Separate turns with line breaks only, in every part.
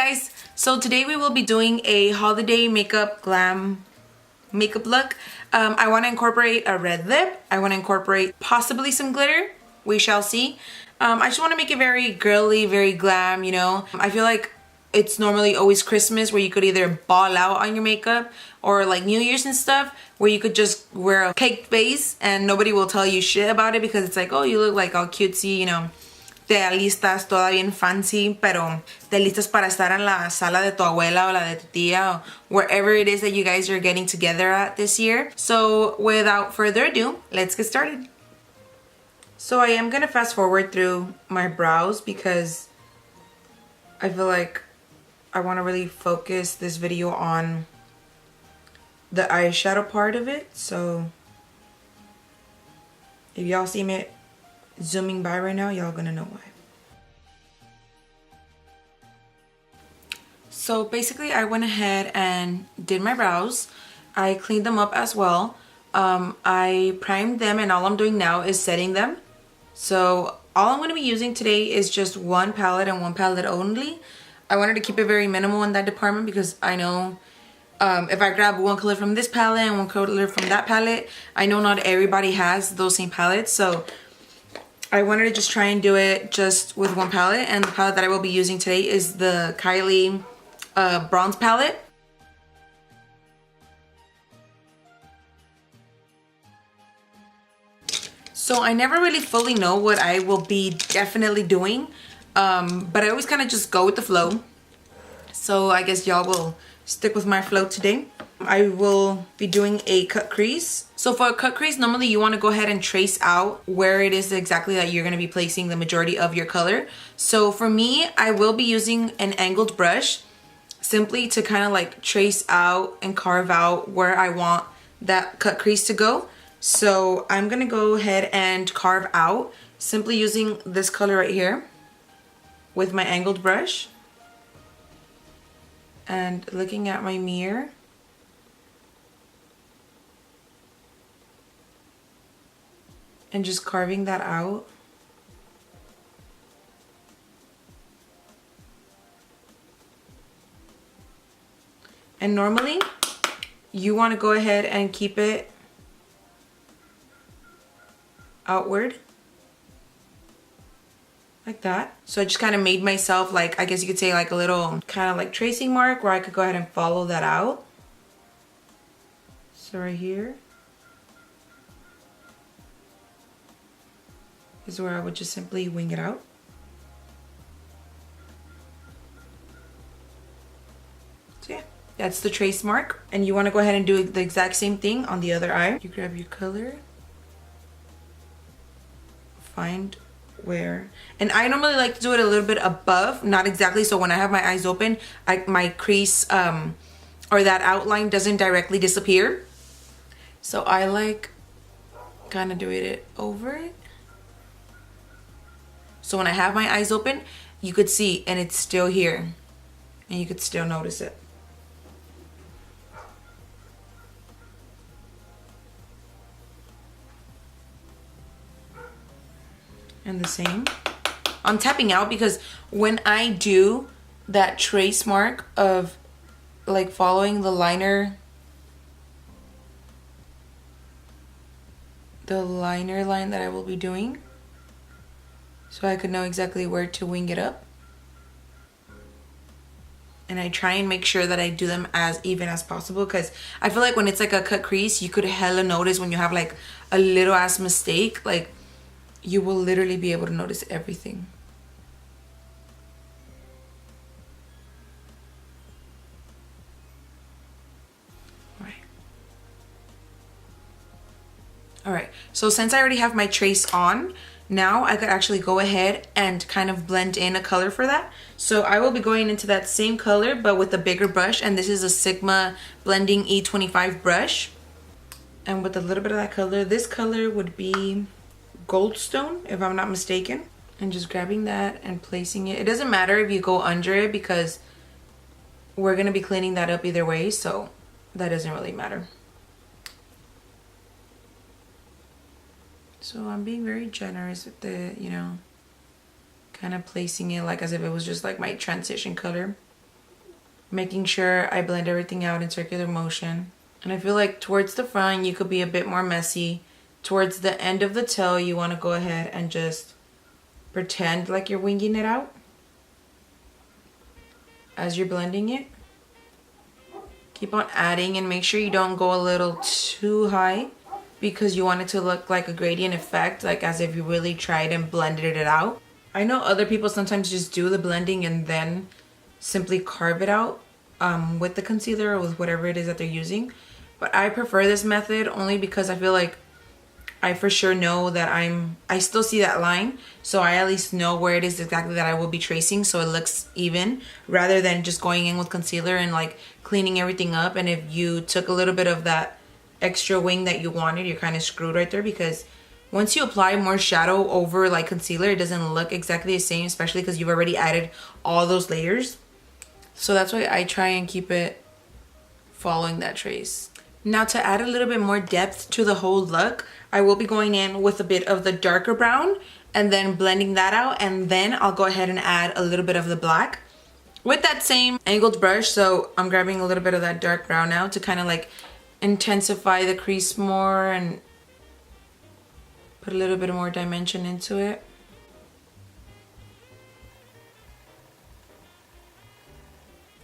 guys, so today we will be doing a holiday makeup glam makeup look. I want to incorporate a red lip. I want to incorporate possibly some glitter. We shall see. I just want to make it very girly, very glam, you know. I feel like it's normally always Christmas where you could either ball out on your makeup, or like New Year's and stuff where you could just wear a cake face and nobody will tell you shit about it because it's like, oh, you look like all cutesy, you know. Te alistas toda bien fancy, pero te alistas para estar en la sala de tu abuela o la de tu tía or wherever it is that you guys are getting together at this year. So without further ado, let's get started. So I am gonna fast forward through my brows because I feel like I want to really focus this video on the eyeshadow part of it. So if y'all see me zooming by right now, y'all gonna know why. So basically I went ahead and did my brows. I cleaned them up as well. I primed them and all I'm doing now is setting them. So all I'm going to be using today is just one palette and one palette only. I wanted to keep it very minimal in that department because I know if I grab one color from this palette and one color from that palette, I know not everybody has those same palettes. So I wanted to just try and do it just with one palette, and the palette that I will be using today is the KYLIE bronze palette. So I never really fully know what I will be definitely doing, but I always kind of just go with the flow. So I guess y'all will stick with my flow today. I will be doing a cut crease. So for a cut crease, normally you want to go ahead and trace out where it is exactly that you're going to be placing the majority of your color. So for me, I will be using an angled brush simply to kind of like trace out and carve out where I want that cut crease to go. So I'm going to go ahead and carve out simply using this color right here with my angled brush. And looking at my mirror, and just carving that out. And normally you want to go ahead and keep it outward like that. So I just kind of made myself, like, I guess you could say like a little kind of like tracing mark where I could go ahead and follow that out. So right here is where I would just simply wing it out. So yeah, that's the trace mark. And you want to go ahead and do the exact same thing on the other eye. You grab your color, find where, and I normally like to do it a little bit above, not exactly, so when I have my eyes open, my crease or that outline doesn't directly disappear. So I like kind of doing it over it. So when I have my eyes open, you could see, and it's still here, and you could still notice it. And the same. I'm tapping out because when I do that trace mark of like following the liner line that I will be doing, so I could know exactly where to wing it up. And I try and make sure that I do them as even as possible, because I feel like when it's like a cut crease, you could hella notice when you have like a little ass mistake, like you will literally be able to notice everything. Alright, so since I already have my trace on, now I could actually go ahead and kind of blend in a color for that. So I will be going into that same color but with a bigger brush, and this is a Sigma Blending E25 brush. And with a little bit of that color, this color would be Goldstone, if I'm not mistaken. And just grabbing that and placing it. It doesn't matter if you go under it because we're going to be cleaning that up either way, so that doesn't really matter. So I'm being very generous with the, you know, kind of placing it like as if it was just like my transition color. making sure I blend everything out in circular motion. And I feel like towards the front you could be a bit more messy. Towards the end of the tail you want to go ahead and just pretend like you're winging it out as you're blending it. Keep on adding and make sure you don't go a little too high because you want it to look like a gradient effect, like as if you really tried and blended it out. I know other people sometimes just do the blending and then simply carve it out with the concealer or with whatever it is that they're using. But I prefer this method only because I feel like I for sure know that I still see that line, so I at least know where it is exactly that I will be tracing so it looks even, rather than just going in with concealer and like cleaning everything up. And if you took a little bit of that extra wing that you wanted, you're kind of screwed right there, because once you apply more shadow over like concealer, it doesn't look exactly the same, especially because you've already added all those layers. So that's why I try and keep it following that trace. Now to add a little bit more depth to the whole look, I will be going in with a bit of the darker brown and then blending that out, and then I'll go ahead and add a little bit of the black with that same angled brush. So I'm grabbing a little bit of that dark brown now to kind of like intensify the crease more and put a little bit more dimension into it.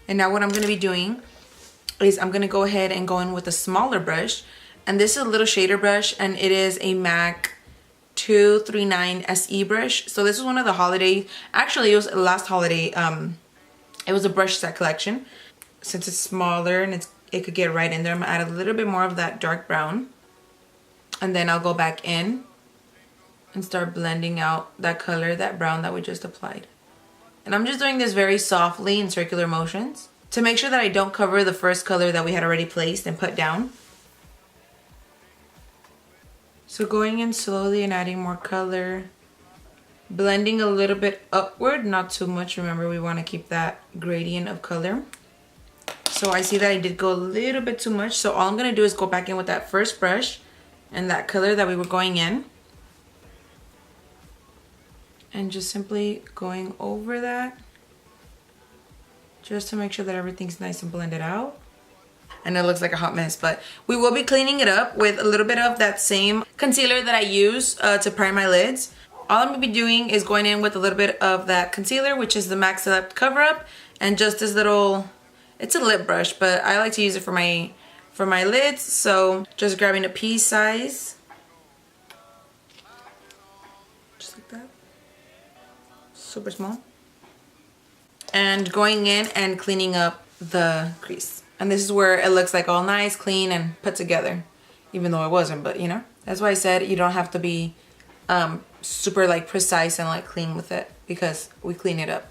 And now what I'm going to be doing is I'm going to go ahead and go in with a smaller brush. And this is a little shader brush, and it is a MAC 239 SE brush. So this is one of the holiday, actually it was last holiday, it was a brush set collection. Since it's smaller and it could get right in there, I'm going to add a little bit more of that dark brown. And then I'll go back in and start blending out that color, that brown that we just applied. And I'm just doing this very softly in circular motions to make sure that I don't cover the first color that we had already placed and put down. So going in slowly and adding more color, blending a little bit upward, not too much. Remember, we want to keep that gradient of color. So I see that I did go a little bit too much. So all I'm going to do is go back in with that first brush and that color that we were going in. And just simply going over that, just to make sure that everything's nice and blended out. And it looks like a hot mess, but we will be cleaning it up with a little bit of that same concealer that I use to prime my lids. All I'm going to be doing is going in with a little bit of that concealer, which is the MAC Select Cover Up, and just this little, it's a lip brush, but I like to use it for my lids. So just grabbing a pea size, just like that, super small, and going in and cleaning up the crease. And this is where it looks like all nice, clean, and put together, even though it wasn't. But you know, that's why I said you don't have to be super like precise and like clean with it, because we clean it up.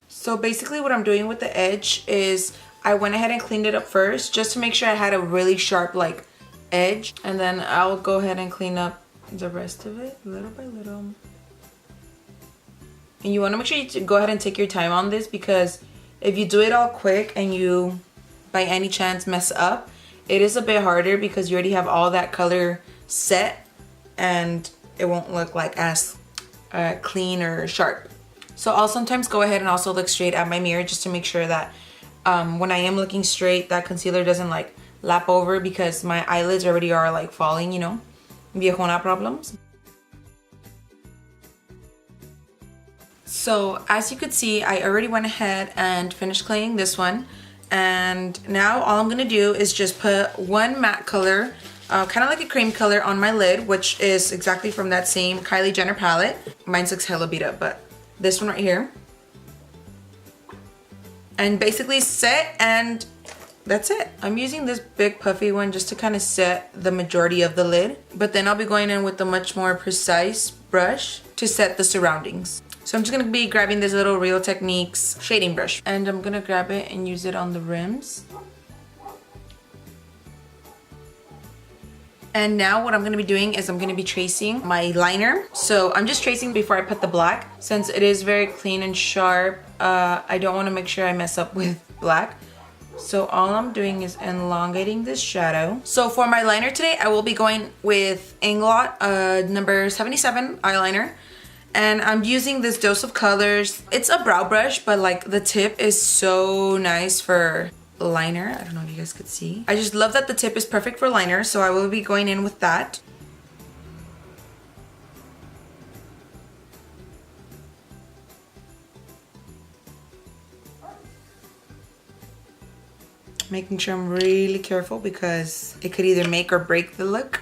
So basically what I'm doing with the edge is I went ahead and cleaned it up first just to make sure I had a really sharp like edge, and then I'll go ahead and clean up the rest of it little by little. And you want to make sure you go ahead and take your time on this, because if you do it all quick and you by any chance mess up, it is a bit harder because you already have all that color set and it won't look like as clean or sharp. So I'll sometimes go ahead and also look straight at my mirror just to make sure that when I am looking straight, that concealer doesn't like lap over, because my eyelids already are like falling, you know, viejona problems. So as you could see, I already went ahead and finished cleaning this one. And now all I'm gonna do is just put one matte color, kind of like a cream color, on my lid, which is exactly from that same Kylie Jenner palette. Mine looks hella beat up, but this one right here. And basically set, and that's it. I'm using this big puffy one just to kind of set the majority of the lid, but then I'll be going in with a much more precise brush to set the surroundings. So I'm just gonna be grabbing this little Real Techniques shading brush, and I'm gonna grab it and use it on the rims. And now what I'm going to be doing is I'm going to be tracing my liner. So I'm just tracing before I put the black, since it is very clean and sharp. I don't want to make sure I mess up with black. So all I'm doing is elongating this shadow. So for my liner today, I will be going with Inglot number 77 eyeliner. And I'm using this Dose of Colors. It's a brow brush, but like the tip is so nice for liner. I don't know if you guys could see. I just love that the tip is perfect for liner, so I will be going in with that. Making sure I'm really careful because it could either make or break the look.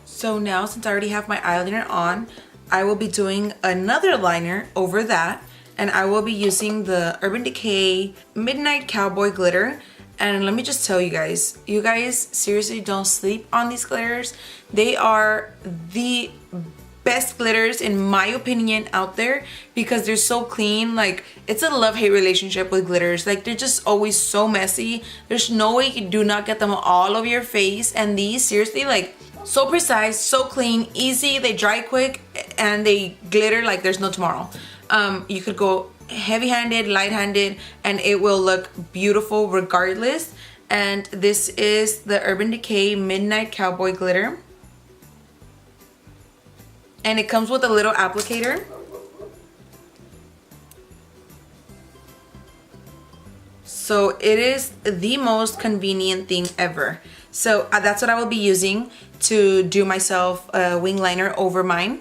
So now, since I already have my eyeliner on, I will be doing another liner over that, and I will be using the Urban Decay Midnight Cowboy Glitter. And let me just tell you guys seriously don't sleep on these glitters. They are the best glitters in my opinion out there because they're so clean. Like, it's a love-hate relationship with glitters. Like, they're just always so messy. There's no way you do not get them all over your face, and these seriously, like, so precise, so clean, easy, they dry quick, and they glitter like there's no tomorrow. You could go heavy-handed, light-handed, and it will look beautiful regardless. And this is the Urban Decay Midnight Cowboy Glitter. And it comes with a little applicator. So it is the most convenient thing ever. So that's what I will be using to do myself a wing liner over mine.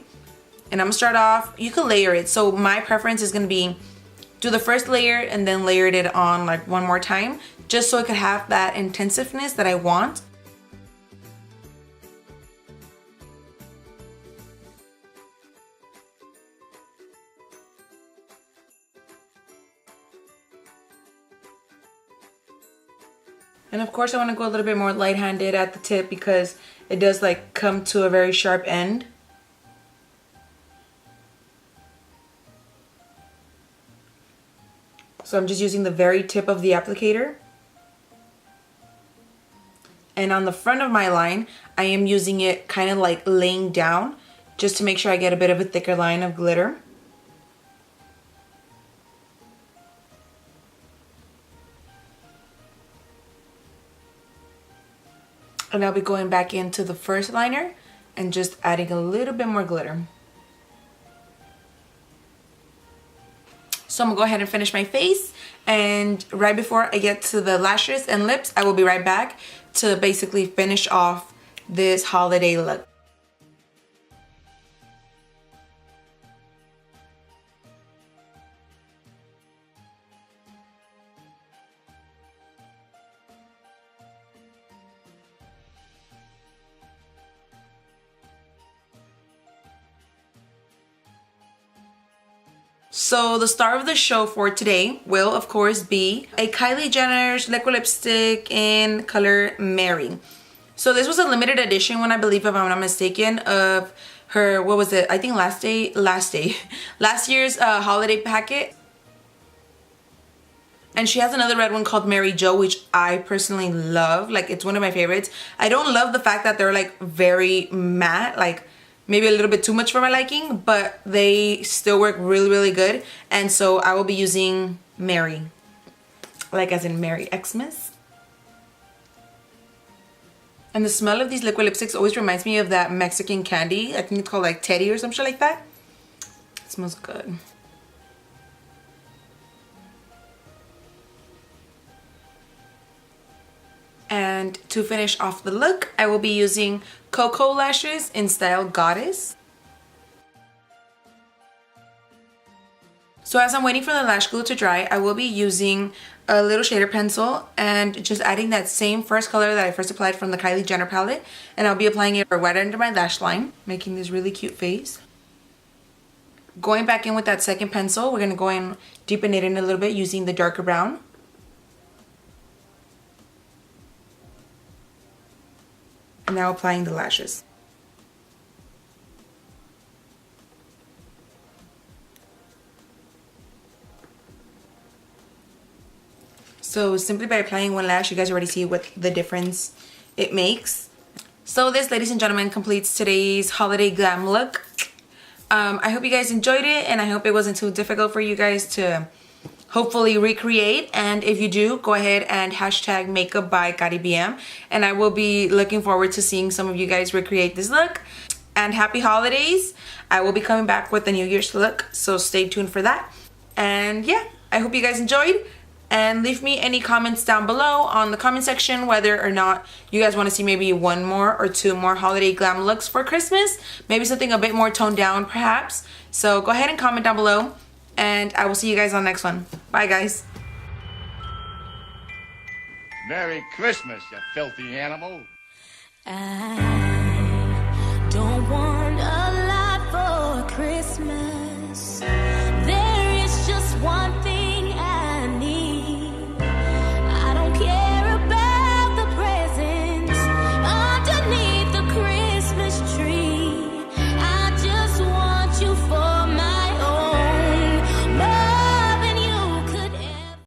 And I'm gonna start off, you can layer it. So my preference is gonna be do the first layer and then layer it on like one more time, just so it could have that intensiveness that I want. And of course I want to go a little bit more light-handed at the tip because it does like come to a very sharp end. So I'm just using the very tip of the applicator. And on the front of my line, I am using it kind of like laying down just to make sure I get a bit of a thicker line of glitter. And I'll be going back into the first liner and just adding a little bit more glitter. So I'm gonna go ahead and finish my face, and right before I get to the lashes and lips, I will be right back to basically finish off this holiday look. So the star of the show for today will of course be a Kylie Jenner's liquid lipstick in color Mary. So this was a limited edition one, I believe, if I'm not mistaken, of her, what was it? I think last year's holiday packet. And she has another red one called Mary Jo, which I personally love. Like, it's one of my favorites. I don't love the fact that they're like very matte, like maybe a little bit too much for my liking, but they still work really, really good. And so I will be using Mary, like as in Merry Xmas. And the smell of these liquid lipsticks always reminds me of that Mexican candy. I think it's called like Teddy or some shit like that. It smells good. And to finish off the look, I will be using KOKO lashes in style Goddess. So as I'm waiting for the lash glue to dry, I will be using a little shader pencil and just adding that same first color that I first applied from the Kylie Jenner palette. And I'll be applying it right under my lash line, making this really cute face. Going back in with that second pencil, we're going to go in, deepen it in a little bit using the darker brown. And now applying the lashes. So simply by applying one lash, you guys already see what the difference it makes. So this, ladies and gentlemen, completes today's holiday glam look. I hope you guys enjoyed it, and I hope it wasn't too difficult for you guys to hopefully recreate. And if you do, go ahead and hashtag MAKEUPBYKARIBM, and I will be looking forward to seeing some of you guys recreate this look. And happy holidays. I will be coming back with the New Year's look, so stay tuned for that. And yeah, I hope you guys enjoyed, and leave me any comments down below on the comment section whether or not you guys want to see maybe one more or two more holiday glam looks for Christmas, maybe something a bit more toned down perhaps. So go ahead and comment down below, and I will see you guys on the next one. Bye guys.
Merry Christmas, you filthy animal.